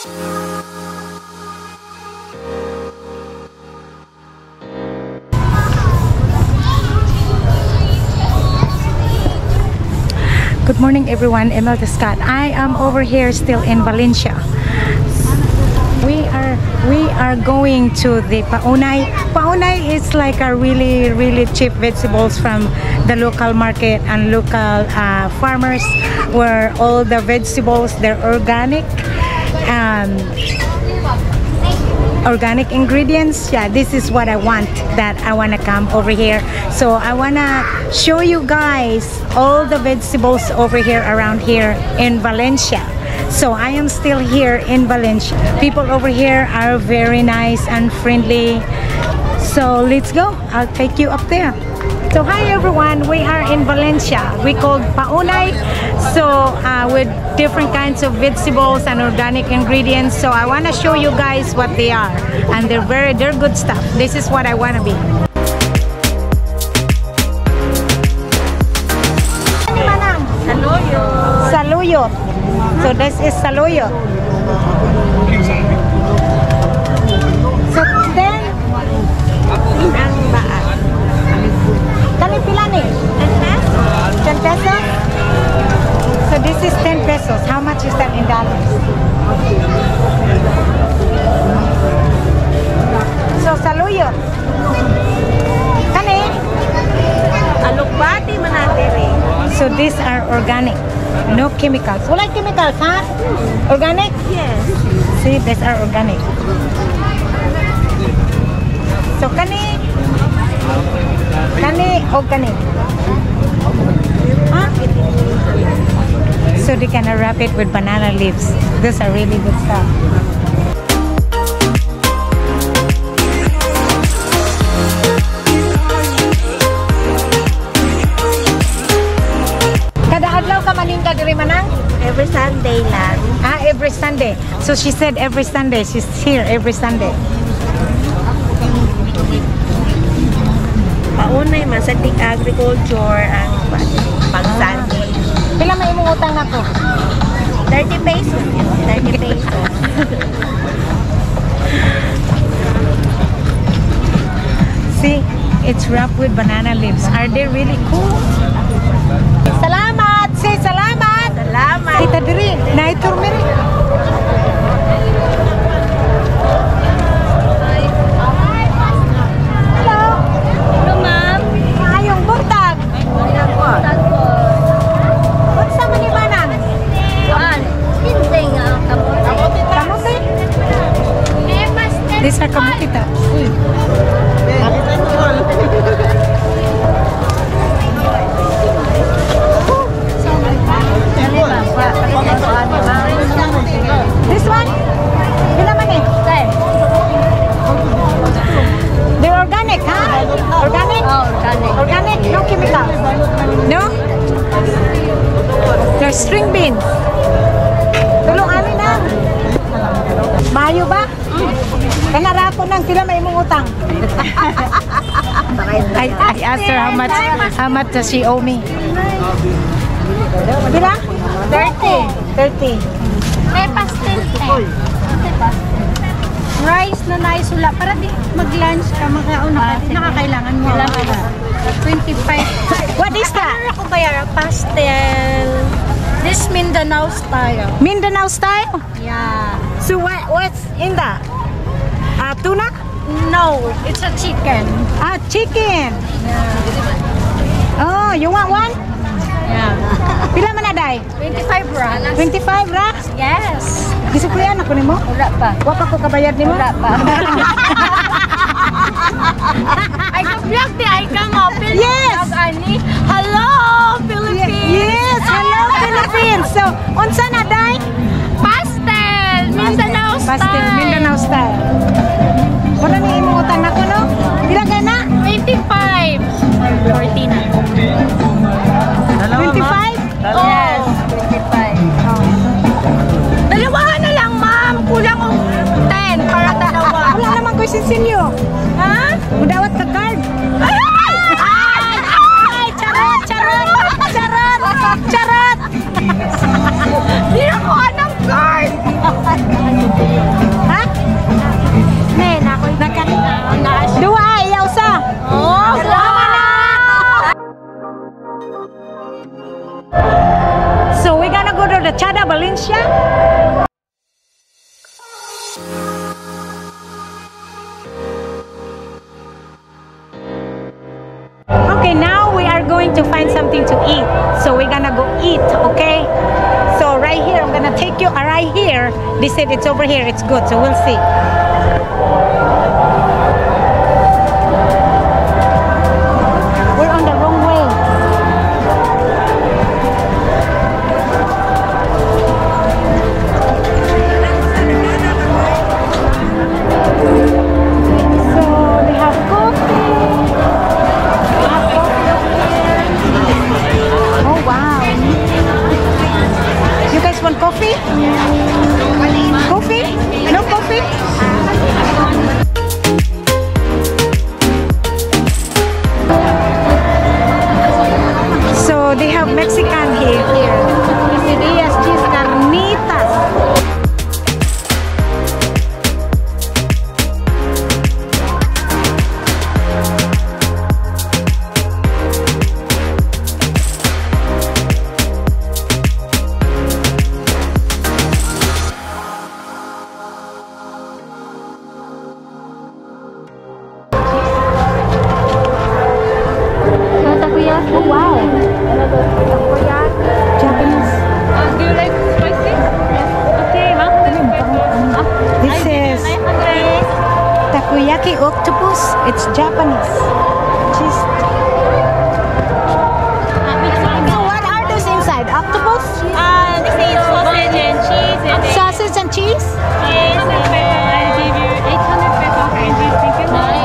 Good morning everyone, Imelda Scott. I am over here still in Valencia. We are going to the paunay. Paunay is like a really cheap vegetables from the local market and local farmers, where all the vegetables, they're organic. Organic ingredients. Yeah, this is what I want, that I want to come over here. So I want to show you guys all the vegetables over here around here in Valencia. So I am still here in Valencia. People over here are very nice and friendly. So let's go, I'll take you up there. So hi everyone, we are in Valencia. We called paunay, so with different kinds of vegetables and organic ingredients. So I want to show you guys what they are, and they're good stuff. This is what I want to be. Saluyot. Saluyot. So this is saluyot. So then kani pila ni? 10 pesos? So this is 10 pesos. How much is that in dollars? So saluyot. Kani? Alukbati manatiri. So these are organic. No chemicals. Wala chemicals, ha? Organic? Yes. See, these are organic. So kani organic. Huh? So they can wrap it with banana leaves. These are really good stuff. Kada adlaw ka maningka diri manang? Every Sunday lang. Ah, every Sunday. So she said every Sunday. She's here every Sunday. Paunay man sa agriculture ang pag-Sunday. Pila may imong utang ako? 30 pesos. 30 pesos. See, it's wrapped with banana leaves. Are they really cool? Salamat! Say salamat! Salamat! Kita diri, naitur mi rin. Hello! Hello, ma'am. Maayong buntag. What's sa manibanan? Hindi nga. Kamuti? These are kamuti ta. This one? Pila man eh? They're organic, huh? Organic? Oh, organic. Organic, no chemical. No? They're string beans. Tulong amin na. Mayo ba? Kanarapo nang pila may imong utang. I asked her how much does she owe me. Pila? 30. May pastel eh. Rice na naisula para di mag-lunch ka, mag-auna ka, nakakailangan mo. 25. What is that? Ano ko kaya? Pastel. This Mindanao style. Mindanao style? Yeah. So what's in that? Tuna? No, it's a chicken. Ah, chicken. Yeah. Oh, you want one? Yeah. Pila man na day? 25 ra. 25 ra? Yes. Gusto ko yan ako nimo? Wala pa. Wa pa ko kabayad nimo? Wala pa. Ay, ka-vlog di ay ka mo. Yes! Ani. Hello, Philippines! Yes! Hello, Philippines! So, unsa na day? Pastel! Mindanao style! Pastel, Mindanao style. Wala ni imong utang nako, no? Pila ka na? 25. 40 na. 25? Yes, 25. Dalawahan na lang, ma'am. Kulang ko 10 para dalawa. Wala naman ko sinsinyo. Ha? Mudawat ka card. Ay! Ay! Charot! Charot! Di na ko anong card! Valencia. Okay, now we are going to find something to eat. So we're gonna go eat, okay? So right here, I'm gonna take you right here. They said it's over here, it's good, so we'll see. We're on the wrong way. So they have coffee. Oh wow. You guys want coffee? Coffee? No coffee? So they have Mexican here. Quesadillas, cheese, carnitas. Oh wow. Japanese. Do you like spicy? Okay, ma'am. This is takoyaki octopus. It's Japanese. Cheese. So what are those inside? Octopus? This is sausage and cheese. Sausage and cheese? Yes. I'll give you 800 pesos.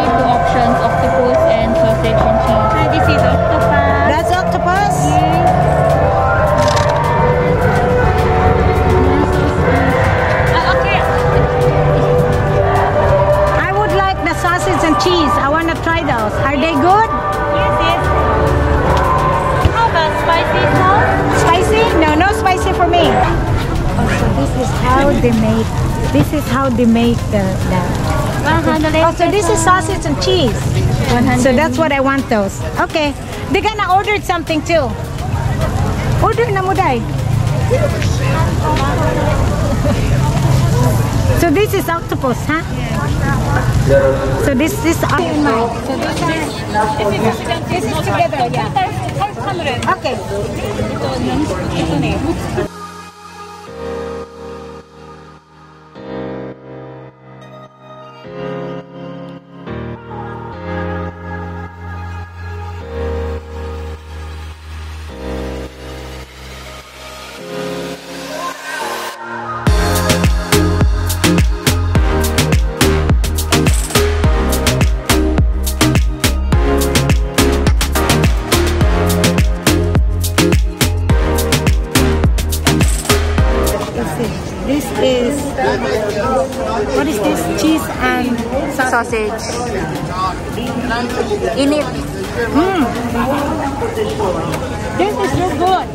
Two options, octopus and sausage and cheese. This is octopus. That's octopus? Okay. I would like the sausage and cheese. I want to try those. Are they good? Yes, yes. How about spicy sauce? Spicy? No, no spicy for me. Oh, so this is how they make. This is how they make the 100. Oh, so this is sausage and cheese. So that's what I want those. Okay. They're gonna order something too. Order na mo, Day. So this is octopus, huh? So this is So this is together, yeah. Okay. This is, what is this? Cheese and Sausage. In it. This is so good.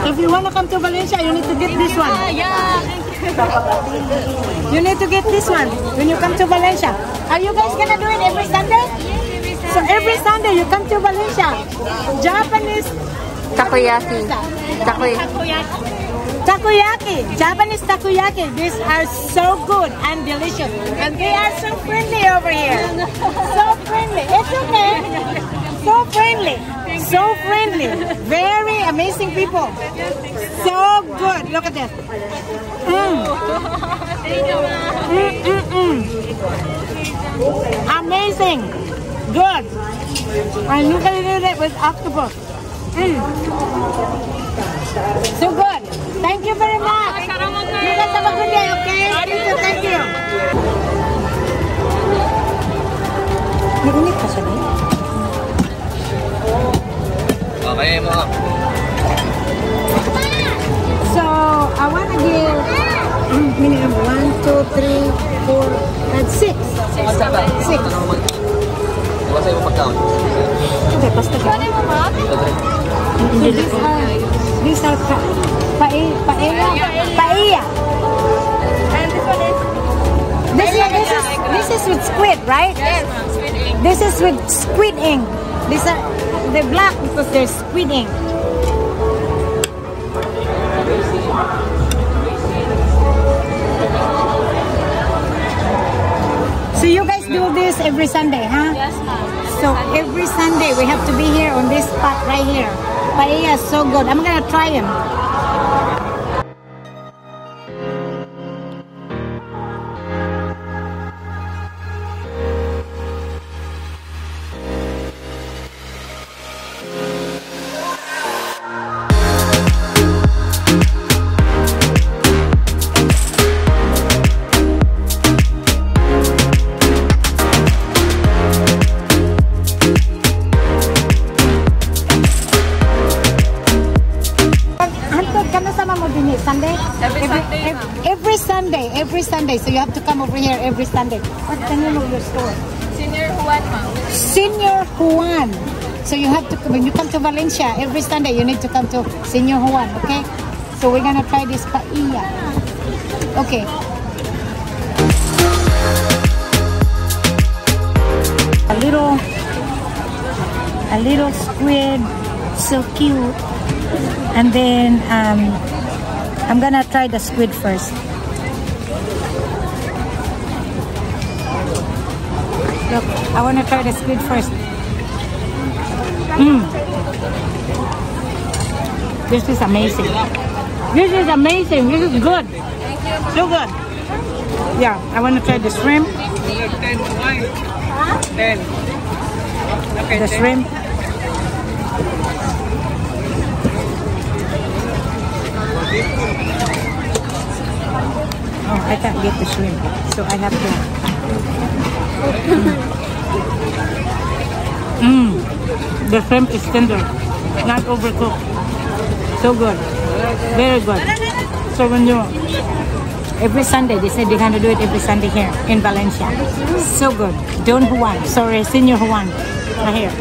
If you want to come to Valencia, you need to get this one. You need to get this one when you come to Valencia. Are you guys gonna do it every Sunday? So every Sunday you come to Valencia. Japanese Takoyaki. takoyaki, Japanese takoyaki. These are so good and delicious, and they are so friendly over here. So friendly. It's okay. So friendly. So friendly. Very amazing people. So good. Look at this. Amazing. Good. And you can do that with octopus. So good. Thank you very much. You guys have a good day, okay? Thank you. Nag-init ka siya na? Okay mo. So, I want to give minimum 1, 2, 3, 4, and 6. 6. Diba sa'yo pagkaon? Okay, basta ka. These are paella. And this one is? This is with squid, right? Yes, squid ink. This is with squid ink. These are the black because there's squid ink. every Sunday, huh? Yes, ma'am. So every Sunday we have to be here on this spot right here. Paella is so good. I'm gonna try him. Sunday? Every Sunday. So you have to come over here every Sunday. What's the name of your store? Senior Juan, ma'am. Senior Juan. So you have to, when you come to Valencia every Sunday, you need to come to Senior Juan, okay? So we're gonna try this paella. Okay. A little squid, so cute. And then I'm gonna try the squid first. Look, I wanna try the squid first. This is amazing. This is amazing. This is good. So good. Yeah, I wanna try the shrimp. 10. Okay, The shrimp. Oh, I can't get the shrimp, so I have to. The shrimp is tender, not overcooked. So good, very good. So when you every Sunday, they said they're gonna do it every Sunday here in Valencia. So good. Don Juan, sorry, Senior Juan, right here.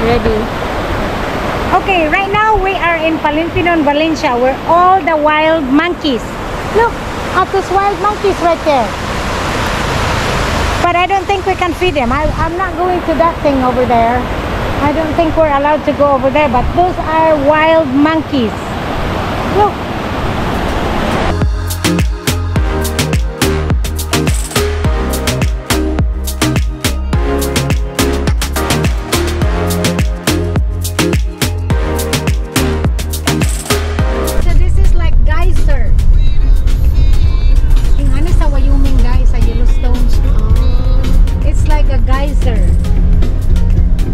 Ready. Okay, right now we are in Palimpidon, Valencia, where all the wild monkeys. Look at those wild monkeys right there. But I don't think we can feed them. I'm not going to that thing over there. I don't think we're allowed to go over there, but those are wild monkeys. Look.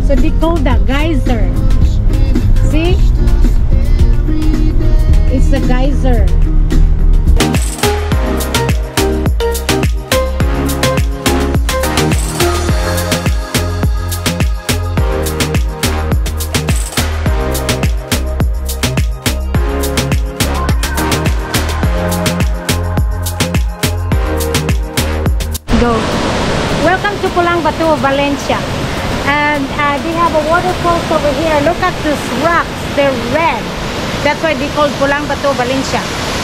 So they call that geyser. See? It's a geyser. Go. Welcome to Pulang Batu, Valencia. And they have a waterfalls over here. Look at these rocks, they're red. That's why they call Pulang Batu, Valencia.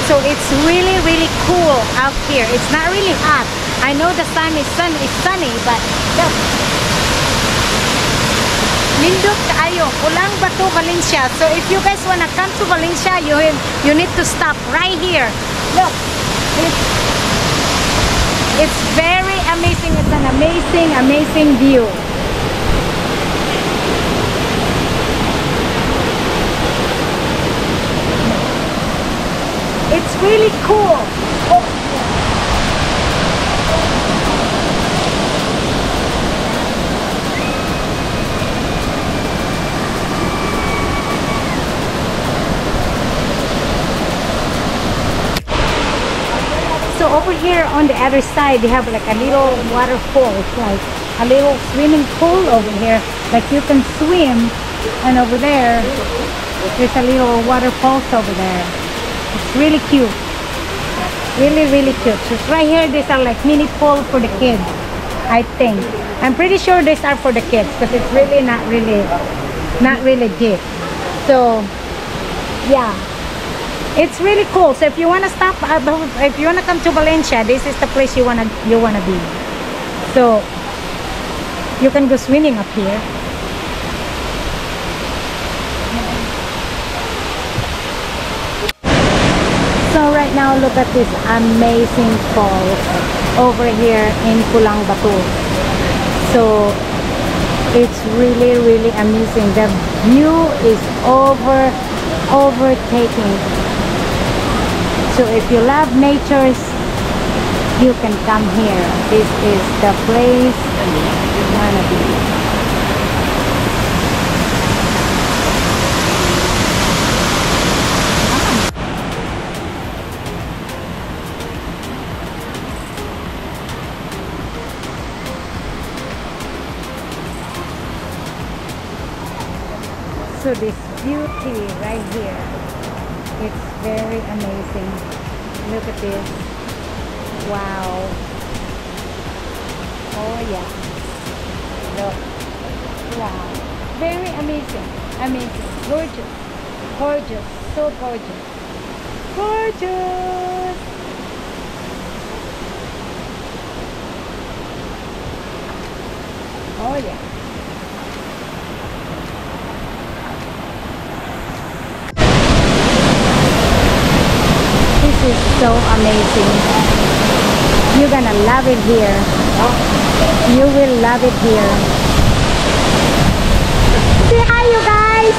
So it's really, really cool out here. It's not really hot. I know the sun is sunny, but look. Lindot kaayo, Pulang Batu, Valencia. So if you guys wanna come to Valencia, you need to stop right here. Look, it's very amazing. It's an amazing, amazing view. It's really cool. Oh. So over here on the other side, they have like a little waterfall. It's like a little swimming pool over here. Like you can swim, and over there, there's a little waterfalls over there. It's really cute. Really cute. So right here, these are like mini pool for the kids, I think. I'm pretty sure these are for the kids because it's really not really deep. So yeah, it's really cool. So if you want to stop, if you want to come to Valencia, this is the place you wanna be. So you can go swimming up here. So right now, look at this amazing falls over here in Pulang Batu. So it's really amazing. The view is overtaking. So if you love nature, you can come here. This is the place you wanna be. So this beauty right here, it's very amazing. Look at this. Wow. Oh yeah. Look. Wow. Very amazing. Amazing. Gorgeous. Gorgeous. So gorgeous. Gorgeous. Oh yeah. This is so amazing. You're gonna love it here. You will love it here. Say hi, you guys.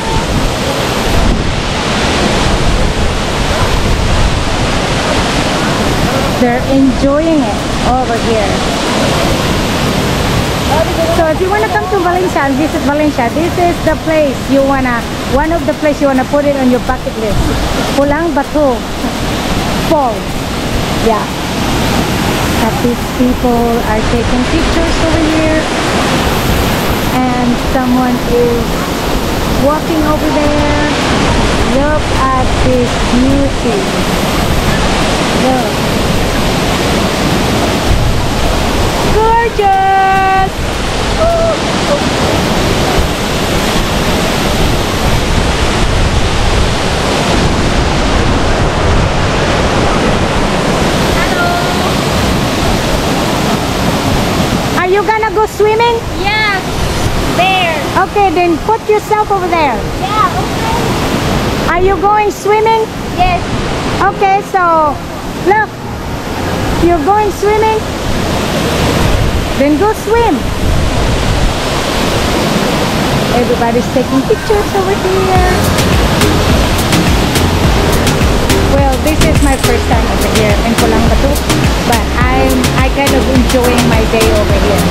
They're enjoying it over here. So if you wanna come to Valencia and visit Valencia, this is the place one of the places you wanna put it on your bucket list. Pulang Batu Falls. Yeah. But these people are taking pictures over here, and someone is walking over there. Look at this beauty. Look. Gorgeous. Are you gonna go swimming? Yes, there. Okay, then put yourself over there. Yeah, okay. Are you going swimming? Yes. Okay, so look, you're going swimming, then go swim. Everybody's taking pictures over here. Well, this is my first time over here in Pulang Batu, but I kind of enjoying my day over here.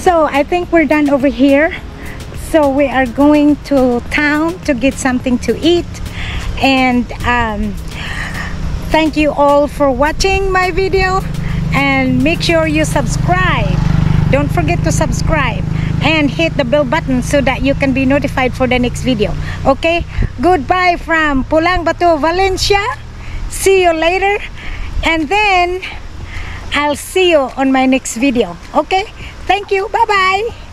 So I think we're done over here. So we are going to town to get something to eat. And thank you all for watching my video. And make sure you subscribe. Don't forget to subscribe. And hit the bell button so that you can be notified for the next video. Okay? Goodbye from Pulang Batu, Valencia. See you later. And then I'll see you on my next video. Okay? Thank you. Bye-bye.